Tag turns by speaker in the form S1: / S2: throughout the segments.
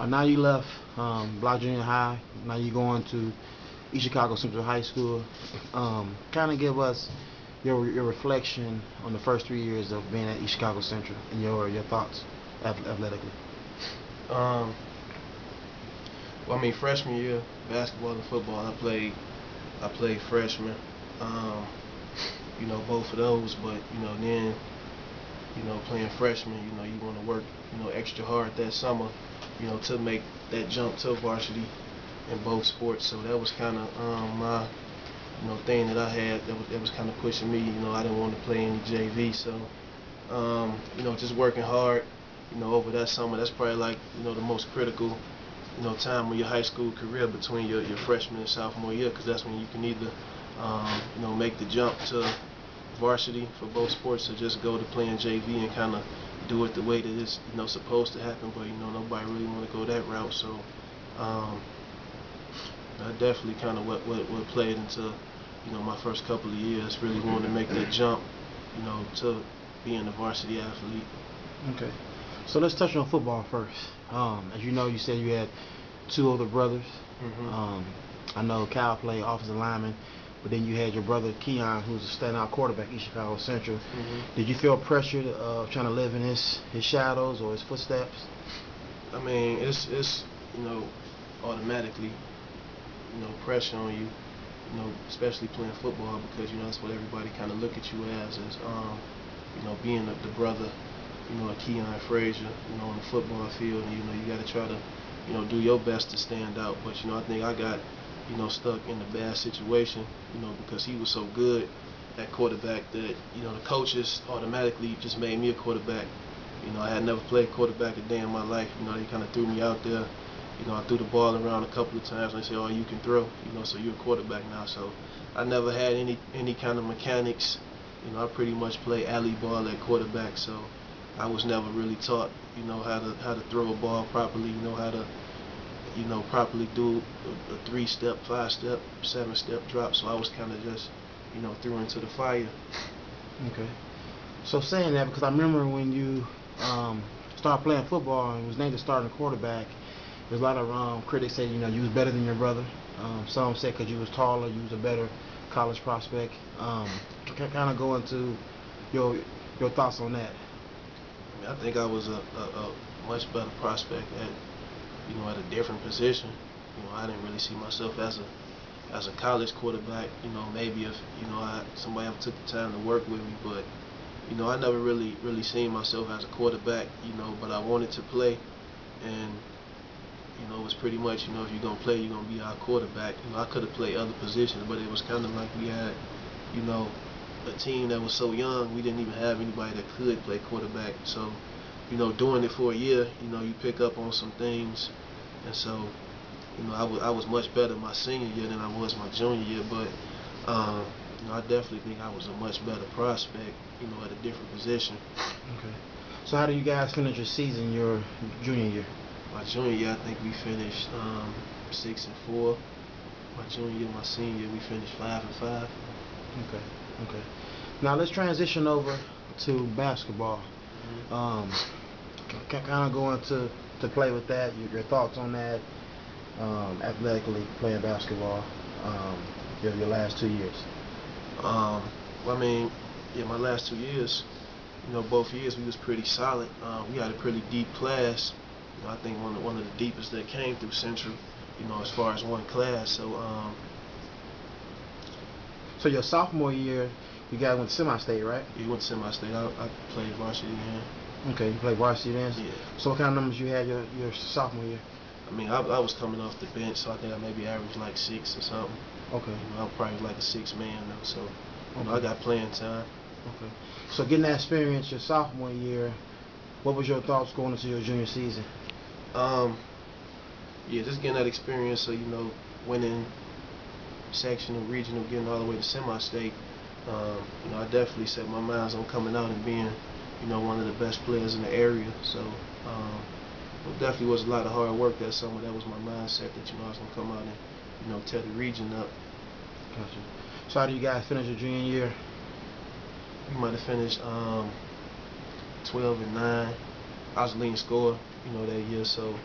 S1: Now you left Blau Junior High. Now you're going to East Chicago Central High School. Kind of give us your reflection on the first 3 years of being at East Chicago Central and your thoughts athletically.
S2: Well, I mean, freshman year, basketball and football, I played freshman. Both of those, but then playing freshman, you want to work extra hard that summer, to make that jump to varsity in both sports. So that was kind of my thing that I had that was kind of pushing me. I didn't want to play any JV, so just working hard over that summer. That's probably like the most critical time of your high school career, between your freshman and sophomore year, because that's when you can either make the jump to varsity for both sports, or just go to playing JV and kind of do it the way that it's supposed to happen. But nobody really want to go that route, so I definitely kind of what played into my first couple of years, really wanting to make that jump to being a varsity athlete.
S1: Okay, so let's touch on football first. As you said you had two older brothers. I know Cal played offensive lineman, but then you had your brother Keon, who's a standout quarterback at East Chicago Central. Did you feel pressured of trying to live in his shadows or his footsteps?
S2: I mean, it's automatically pressure on you, especially playing football, because that's what everybody kind of look at you as being the brother, of Willie Frazier, on the football field, and you got to try to do your best to stand out. But I think I got stuck in a bad situation, because he was so good at quarterback that the coaches automatically just made me a quarterback. I had never played quarterback a day in my life. They kind of threw me out there. I threw the ball around a couple of times, and they said, "Oh, you can throw, so you're a quarterback now." So I never had any kind of mechanics. I pretty much played alley ball at quarterback, so I was never really taught, how to throw a ball properly, how to, properly do a 3-step, 5-step, 7-step drop. So I was kind of just, threw into the fire.
S1: Okay. So saying that, because I remember when you started playing football and was named the starting quarterback, there's a lot of critics say, you was better than your brother. Some said because you was taller, you was a better college prospect. Kind of go into your thoughts on that.
S2: I think I was a much better prospect at at a different position. I didn't really see myself as a college quarterback. Maybe if somebody ever took the time to work with me, but I never really seen myself as a quarterback. But I wanted to play, and it was pretty much if you're gonna play, you're gonna be our quarterback. I could have played other positions, but it was kind of like we had a team that was so young, we didn't even have anybody that could play quarterback. So, doing it for a year, you pick up on some things, and so, I was much better my senior year than I was my junior year. But, I definitely think I was a much better prospect, at a different position.
S1: Okay. So how do you guys finish your season, your junior year?
S2: My junior year, I think we finished 6-4. My junior year, my senior year, we finished 5-5.
S1: Okay. Now let's transition over to basketball. Kind of going to play with that. Your thoughts on that, athletically playing basketball, your last 2 years.
S2: Well, I mean, yeah, my last 2 years, both years we was pretty solid. We had a pretty deep class. I think one of the deepest that came through Central, as far as one class.
S1: So your sophomore year, you guys went to semi-state, right?
S2: Yeah, we went to semi-state. I played varsity then.
S1: Okay, you played varsity then?
S2: Yeah.
S1: So what kind of numbers you had your sophomore year?
S2: I mean, I was coming off the bench, so I think I maybe averaged like 6 or something.
S1: Okay.
S2: I was probably like a 6 man though, so
S1: okay.
S2: I got playing time.
S1: Okay. So getting that experience your sophomore year, what was your thoughts going into your junior season?
S2: Yeah, just getting that experience, so winning sectional, regional, getting all the way to semi-state. I definitely set my mind on coming out and being, one of the best players in the area. So, it definitely was a lot of hard work that summer. That was my mindset that I was gonna come out and, tear the region up.
S1: Gotcha. So how do you guys finish your junior year?
S2: We might have finished 12-9. I was the leading scorer, that year. So,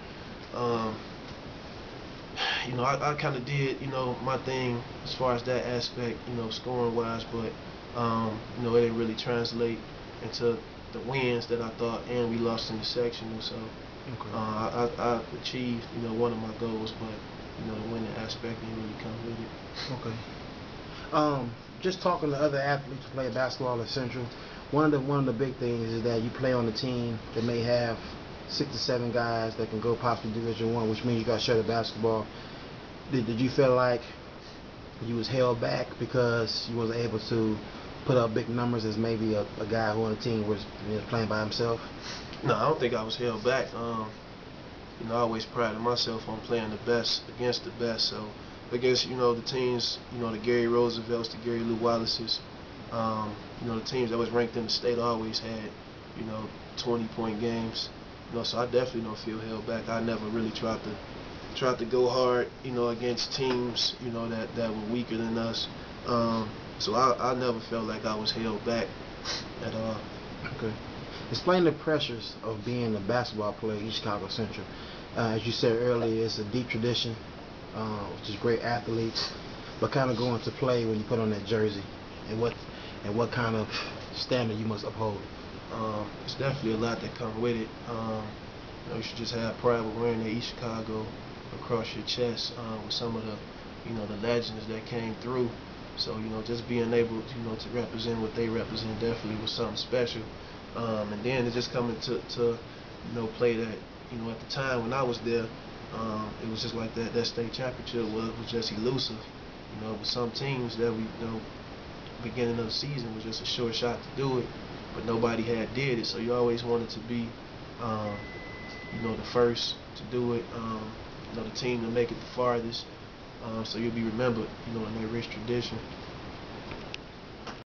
S2: I kind of did, my thing as far as that aspect, scoring wise, but it didn't really translate into the wins that I thought, and we lost in the sectional. So
S1: Okay.
S2: I achieved, one of my goals, but the winning aspect didn't really come with it.
S1: Okay. Just talking to other athletes who play basketball at Central, one of the big things is that you play on a team that may have 6 to 7 guys that can go possibly Division I, which means you got to share the basketball. Did you feel like you was held back because you wasn't able to put up big numbers as maybe a guy who on the team was playing by himself?
S2: No, I don't think I was held back. I always prided myself on playing the best against the best. So against, the teams, the Gary Roosevelts, the Gary Lou Wallaces, the teams that was ranked in the state always had, 20-point games. So I definitely don't feel held back. I never really tried to go hard, against teams, that were weaker than us. So I never felt like I was held back at all.
S1: Okay. Explain the pressures of being a basketball player in Chicago Central. As you said earlier, it's a deep tradition, which is great athletes, but kind of going to play when you put on that jersey, and what kind of standard you must uphold.
S2: It's definitely a lot that come with it. You should just have pride with wearing the East Chicago across your chest, with some of the, the legends that came through. So, just being able, to represent what they represent definitely was something special. And then it just coming to play that, at the time when I was there, it was just like that state championship was just elusive. With some teams that we, beginning of the season was just a short shot to do it, but nobody had did it. So you always wanted to be, the first to do it, the team to make it the farthest. So you'll be remembered, in that rich tradition.